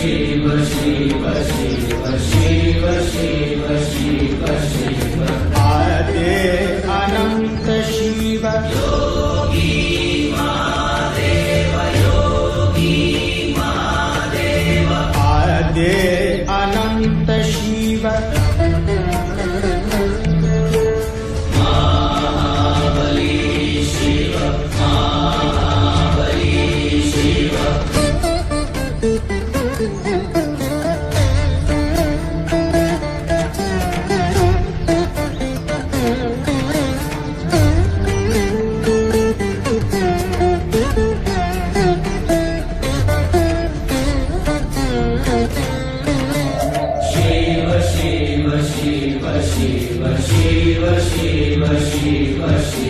शिव शिव शिव शिव शिव शिव शिव आद्य अनंत शिव योगी महादेव योगी महादेव आद्य अनंत शिव महाबली शिव महाबली शिव शिव शिव शिव शिव शिव शिव शिव शिव